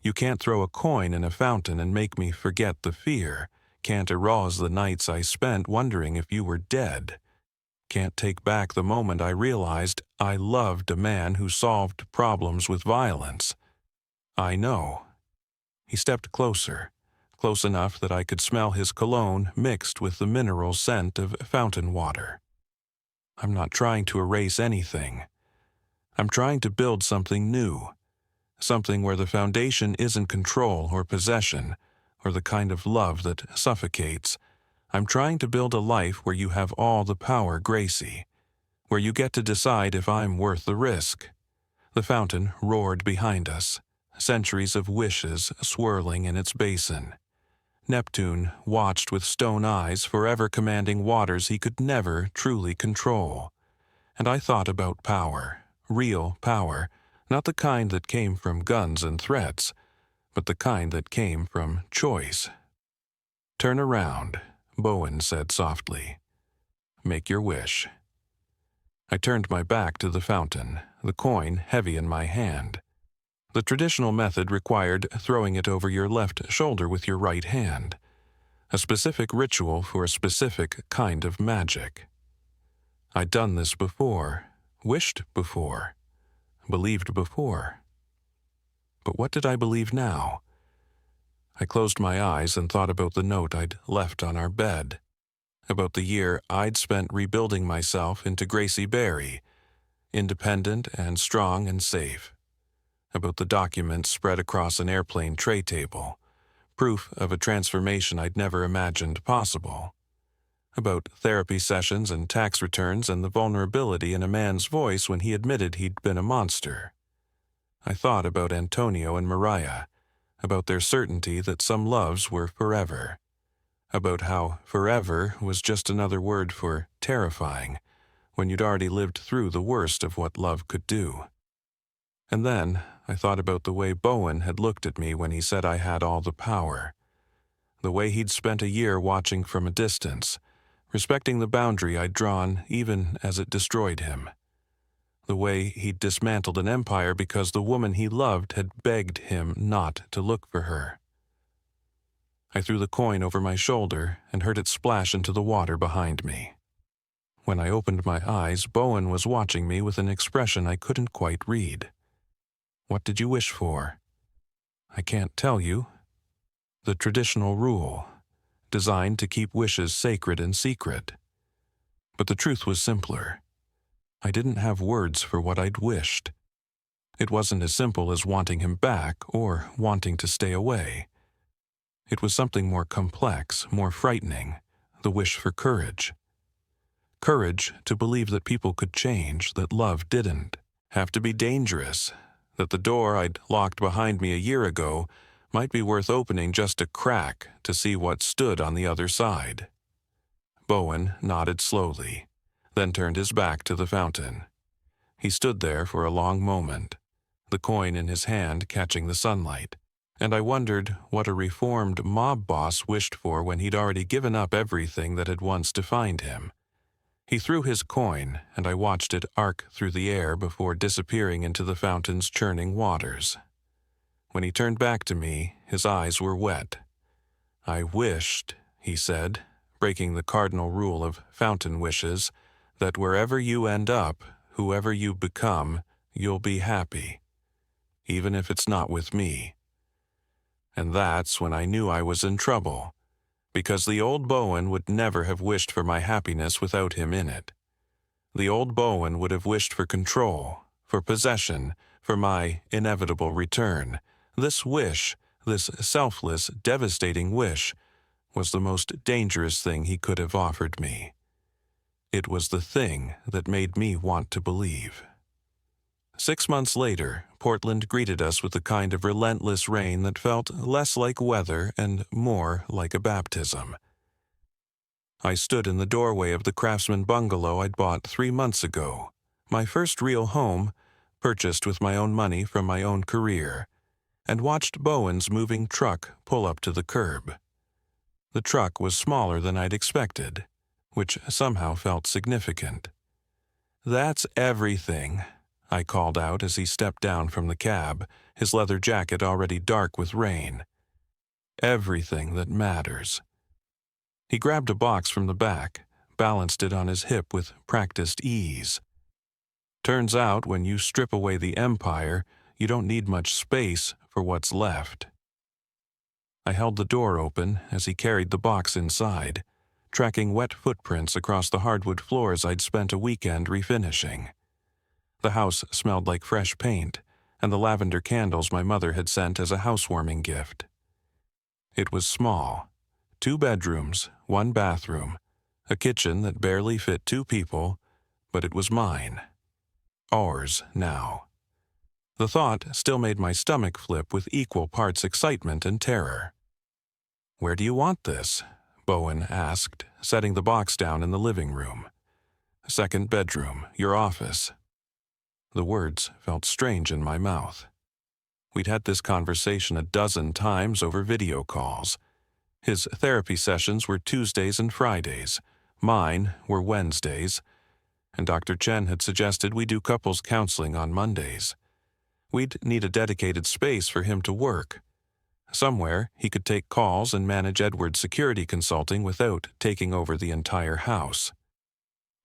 "You can't throw a coin in a fountain and make me forget the fear, can't erase the nights I spent wondering if you were dead. Can't take back the moment I realized I loved a man who solved problems with violence. I know." He stepped closer, close enough that I could smell his cologne mixed with the mineral scent of fountain water. "I'm not trying to erase anything. I'm trying to build something new, something where the foundation isn't control or possession, or the kind of love that suffocates. I'm trying to build a life where you have all the power, Gracie, where you get to decide if I'm worth the risk." The fountain roared behind us, centuries of wishes swirling in its basin. Neptune watched with stone eyes, forever commanding waters he could never truly control. And I thought about power, real power, not the kind that came from guns and threats, but the kind that came from choice. "Turn around," Bowen said softly. "Make your wish." I turned my back to the fountain, the coin heavy in my hand. The traditional method required throwing it over your left shoulder with your right hand, a specific ritual for a specific kind of magic. I'd done this before, wished before, believed before. But what did I believe now? I closed my eyes and thought about the note I'd left on our bed, about the year I'd spent rebuilding myself into Gracie Berry, independent and strong and safe, about the documents spread across an airplane tray table, proof of a transformation I'd never imagined possible, about therapy sessions and tax returns and the vulnerability in a man's voice when he admitted he'd been a monster. I thought about Antonio and Mariah, about their certainty that some loves were forever, about how forever was just another word for terrifying when you'd already lived through the worst of what love could do. And then I thought about the way Bowen had looked at me when he said I had all the power, the way he'd spent a year watching from a distance, respecting the boundary I'd drawn even as it destroyed him, the way he'd dismantled an empire because the woman he loved had begged him not to look for her. I threw the coin over my shoulder and heard it splash into the water behind me. When I opened my eyes, Bowen was watching me with an expression I couldn't quite read. "What did you wish for?" "I can't tell you." The traditional rule, designed to keep wishes sacred and secret. But the truth was simpler. I didn't have words for what I'd wished. It wasn't as simple as wanting him back or wanting to stay away. It was something more complex, more frightening, the wish for courage. Courage to believe that people could change, that love didn't have to be dangerous, that the door I'd locked behind me a year ago might be worth opening just a crack to see what stood on the other side. Bowen nodded slowly, then turned his back to the fountain. He stood there for a long moment, the coin in his hand catching the sunlight, and I wondered what a reformed mob boss wished for when he'd already given up everything that had once defined him. He threw his coin, and I watched it arc through the air before disappearing into the fountain's churning waters. When he turned back to me, his eyes were wet. "I wished," he said, breaking the cardinal rule of fountain wishes, "that wherever you end up, whoever you become, you'll be happy, even if it's not with me." And that's when I knew I was in trouble, because the old Bowen would never have wished for my happiness without him in it. The old Bowen would have wished for control, for possession, for my inevitable return. This wish, this selfless, devastating wish, was the most dangerous thing he could have offered me. It was the thing that made me want to believe. 6 months later, Portland greeted us with a kind of relentless rain that felt less like weather and more like a baptism. I stood in the doorway of the craftsman bungalow I'd bought 3 months ago, my first real home, purchased with my own money from my own career, and watched Bowen's moving truck pull up to the curb. The truck was smaller than I'd expected, which somehow felt significant. "That's everything," I called out as he stepped down from the cab, his leather jacket already dark with rain. "Everything that matters." He grabbed a box from the back, balanced it on his hip with practiced ease. Turns out when you strip away the empire, you don't need much space for what's left. I held the door open as he carried the box inside, tracking wet footprints across the hardwood floors I'd spent a weekend refinishing. The house smelled like fresh paint and the lavender candles my mother had sent as a housewarming gift. It was small, 2 bedrooms, 1 bathroom, a kitchen that barely fit 2 people, but it was mine. Ours now. The thought still made my stomach flip with equal parts excitement and terror. "Where do you want this?" Bowen asked, setting the box down in the living room. "Second bedroom, your office." The words felt strange in my mouth. We'd had this conversation a dozen times over video calls. His therapy sessions were Tuesdays and Fridays. Mine were Wednesdays. And Dr. Chen had suggested we do couples counseling on Mondays. We'd need a dedicated space for him to work. Somewhere he could take calls and manage Edwards' security consulting without taking over the entire house.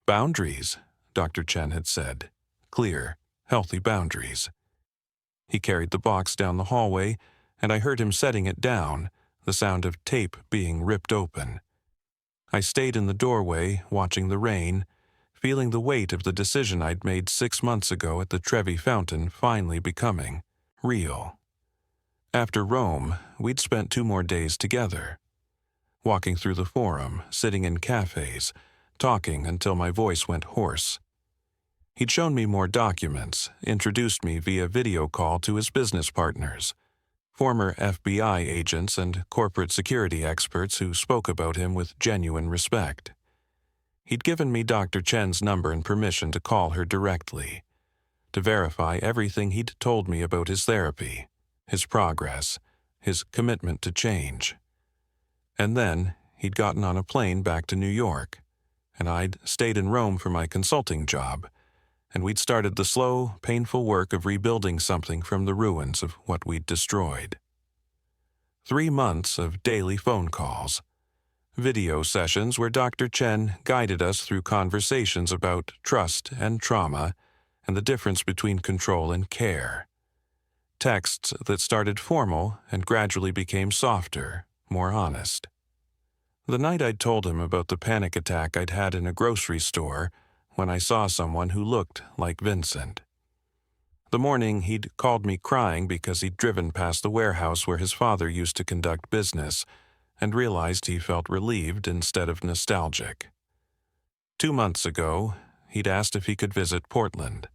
Boundaries, Dr. Chen had said. Clear, healthy boundaries. He carried the box down the hallway, and I heard him setting it down, the sound of tape being ripped open. I stayed in the doorway, watching the rain, feeling the weight of the decision I'd made 6 months ago at the Trevi Fountain finally becoming real. After Rome, we'd spent 2 more days together. Walking through the Forum, sitting in cafes, talking until my voice went hoarse. He'd shown me more documents, introduced me via video call to his business partners, former FBI agents and corporate security experts who spoke about him with genuine respect. He'd given me Dr. Chen's number and permission to call her directly, to verify everything he'd told me about his therapy, his progress, his commitment to change. And then he'd gotten on a plane back to New York, and I'd stayed in Rome for my consulting job, and we'd started the slow, painful work of rebuilding something from the ruins of what we'd destroyed. 3 months of daily phone calls, video sessions where Dr. Chen guided us through conversations about trust and trauma and the difference between control and care. Texts that started formal and gradually became softer, more honest. The night I'd told him about the panic attack I'd had in a grocery store when I saw someone who looked like Vincent. The morning he'd called me crying because he'd driven past the warehouse where his father used to conduct business and realized he felt relieved instead of nostalgic. 2 months ago, he'd asked if he could visit Portland.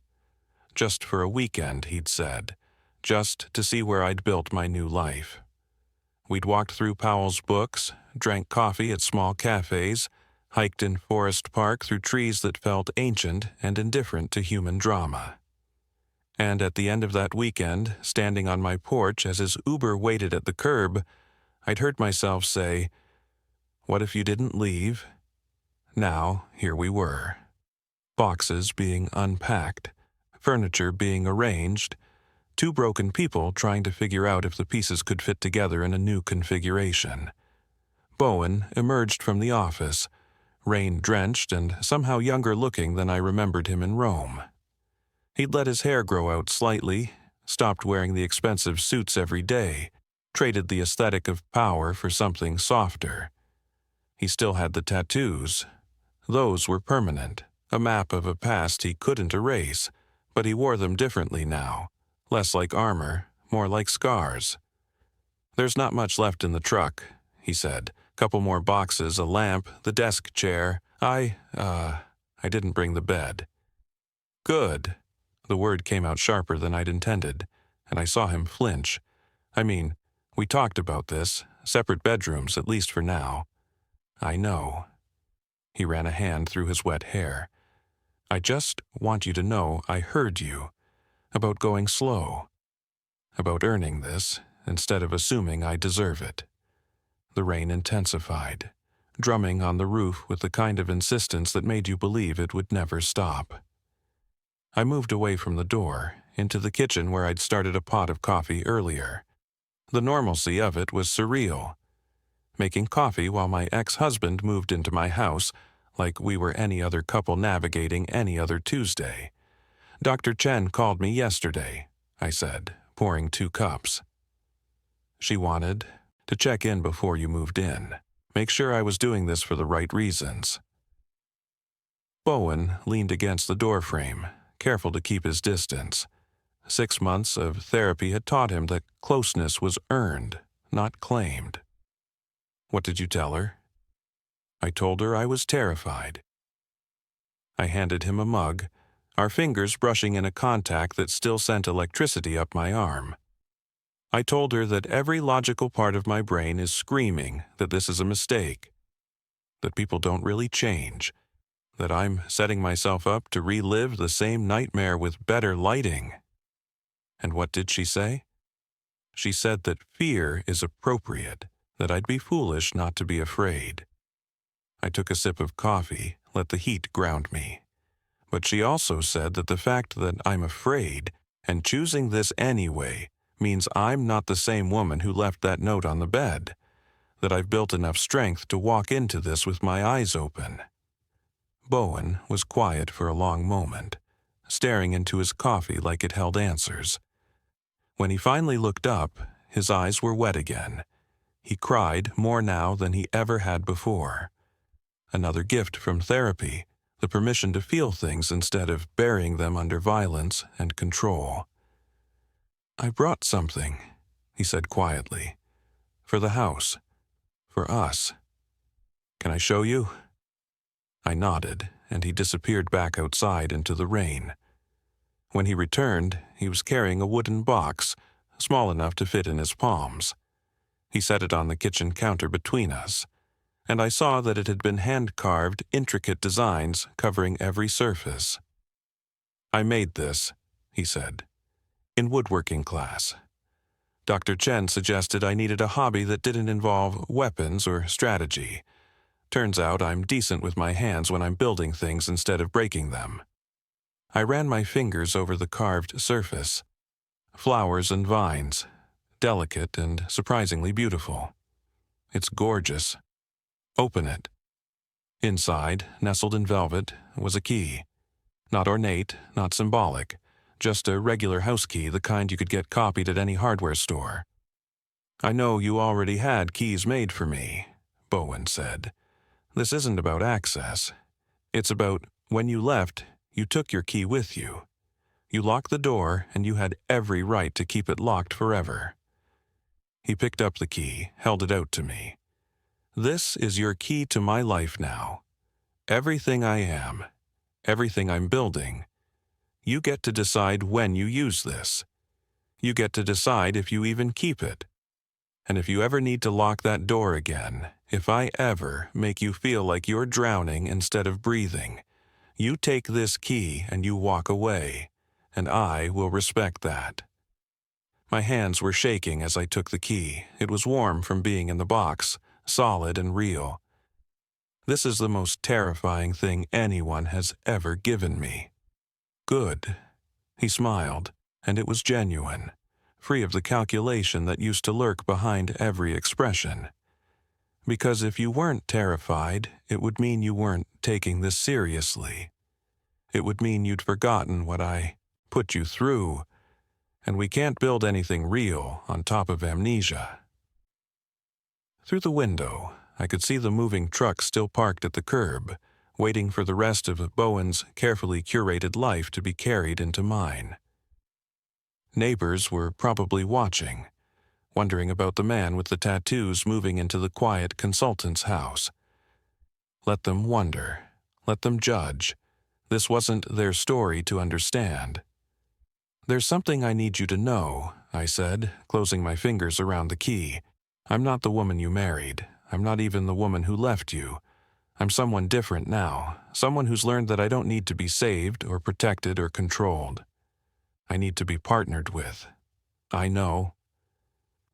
Just for a weekend, he'd said, just to see where I'd built my new life. We'd walked through Powell's books, drank coffee at small cafes, hiked in Forest Park through trees that felt ancient and indifferent to human drama. And at the end of that weekend, standing on my porch as his Uber waited at the curb, I'd heard myself say, "What if you didn't leave?" Now, here we were. Boxes being unpacked, furniture being arranged, 2 broken people trying to figure out if the pieces could fit together in a new configuration. Bowen emerged from the office, rain-drenched and somehow younger looking than I remembered him in Rome. He'd let his hair grow out slightly, stopped wearing the expensive suits every day, traded the aesthetic of power for something softer. He still had the tattoos. Those were permanent, a map of a past he couldn't erase, but he wore them differently now, less like armor, more like scars. "There's not much left in the truck," he said. "Couple more boxes, a lamp, the desk chair. I didn't bring the bed." "Good." The word came out sharper than I'd intended, and I saw him flinch. "I mean, we talked about this, separate bedrooms, at least for now." "I know." He ran a hand through his wet hair. "I just want you to know I heard you. About going slow. About earning this, instead of assuming I deserve it." The rain intensified, drumming on the roof with the kind of insistence that made you believe it would never stop. I moved away from the door, into the kitchen where I'd started a pot of coffee earlier. The normalcy of it was surreal. Making coffee while my ex-husband moved into my house, like we were any other couple navigating any other Tuesday. "Dr. Chen called me yesterday," I said, pouring 2 cups. She wanted to check in before you moved in, make sure I was doing this for the right reasons. Bowen leaned against the doorframe, careful to keep his distance. 6 months of therapy had taught him that closeness was earned, not claimed. "What did you tell her?" I told her I was terrified. I handed him a mug, our fingers brushing in a contact that still sent electricity up my arm. I told her that every logical part of my brain is screaming that this is a mistake, that people don't really change, that I'm setting myself up to relive the same nightmare with better lighting. And what did she say? She said that fear is appropriate, that I'd be foolish not to be afraid. I took a sip of coffee, let the heat ground me. But she also said that the fact that I'm afraid and choosing this anyway means I'm not the same woman who left that note on the bed, that I've built enough strength to walk into this with my eyes open. Bowen was quiet for a long moment, staring into his coffee like it held answers. When he finally looked up, his eyes were wet again. He cried more now than he ever had before. Another gift from therapy, the permission to feel things instead of burying them under violence and control. "I brought something," he said quietly. "For the house. For us. Can I show you?" I nodded, and he disappeared back outside into the rain. When he returned, he was carrying a wooden box, small enough to fit in his palms. He set it on the kitchen counter between us, and I saw that it had been hand-carved, intricate designs covering every surface. "I made this," he said, "in woodworking class. Dr. Chen suggested I needed a hobby that didn't involve weapons or strategy. Turns out I'm decent with my hands when I'm building things instead of breaking them." I ran my fingers over the carved surface. Flowers and vines, delicate and surprisingly beautiful. "It's gorgeous." "Open it." Inside, nestled in velvet, was a key. Not ornate, not symbolic, just a regular house key, the kind you could get copied at any hardware store. "I know you already had keys made for me," Bowen said. "This isn't about access. It's about when you left, you took your key with you. You locked the door, and you had every right to keep it locked forever." He picked up the key, held it out to me. "This is your key to my life now. Everything I am, everything I'm building. You get to decide when you use this. You get to decide if you even keep it. And if you ever need to lock that door again, if I ever make you feel like you're drowning instead of breathing, you take this key and you walk away, and I will respect that." My hands were shaking as I took the key. It was warm from being in the box, solid and real. This is the most terrifying thing anyone has ever given me. "Good." He smiled, and it was genuine, free of the calculation that used to lurk behind every expression. Because if you weren't terrified, it would mean you weren't taking this seriously. It would mean you'd forgotten what I put you through, and we can't build anything real on top of amnesia. Through the window, I could see the moving truck still parked at the curb, waiting for the rest of Bowen's carefully curated life to be carried into mine. Neighbors were probably watching, wondering about the man with the tattoos moving into the quiet consultant's house. Let them wonder. Let them judge. This wasn't their story to understand. "There's something I need you to know," I said, closing my fingers around the key. "I'm not the woman you married. I'm not even the woman who left you. I'm someone different now, someone who's learned that I don't need to be saved or protected or controlled. I need to be partnered with. I know."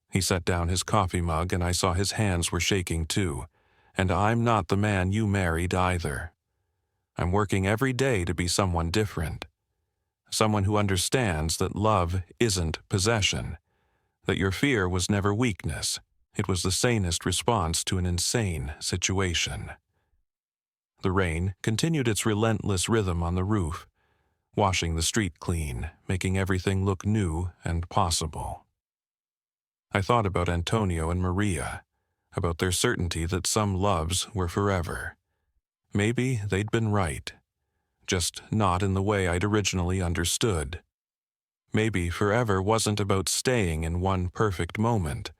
He set down his coffee mug, and I saw his hands were shaking too. "And I'm not the man you married either. I'm working every day to be someone different. Someone who understands that love isn't possession, that your fear was never weakness. It was the sanest response to an insane situation." The rain continued its relentless rhythm on the roof, washing the street clean, making everything look new and possible. I thought about Antonio and Maria, about their certainty that some loves were forever. Maybe they'd been right, just not in the way I'd originally understood. Maybe forever wasn't about staying in one perfect moment,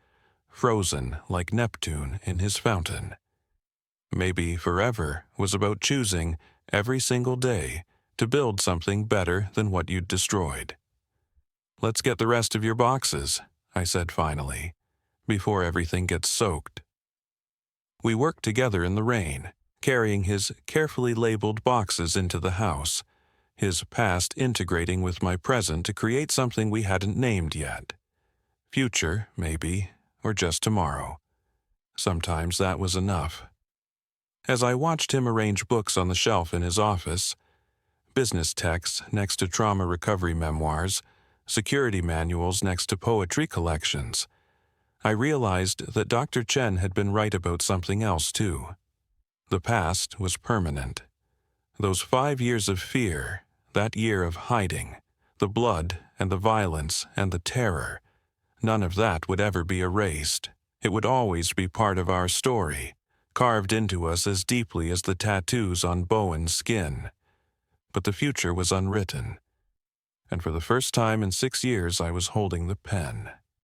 frozen like Neptune in his fountain. Maybe forever was about choosing every single day to build something better than what you'd destroyed. "Let's get the rest of your boxes," I said finally, "before everything gets soaked." We worked together in the rain, carrying his carefully labeled boxes into the house, his past integrating with my present to create something we hadn't named yet. Future, maybe, or just tomorrow. Sometimes that was enough. As I watched him arrange books on the shelf in his office, business texts next to trauma recovery memoirs, security manuals next to poetry collections, I realized that Dr. Chen had been right about something else too. The past was permanent. Those 5 years of fear, that year of hiding, the blood and the violence and the terror, none of that would ever be erased. It would always be part of our story, carved into us as deeply as the tattoos on Bowen's skin. But the future was unwritten, and for the first time in 6 years I was holding the pen.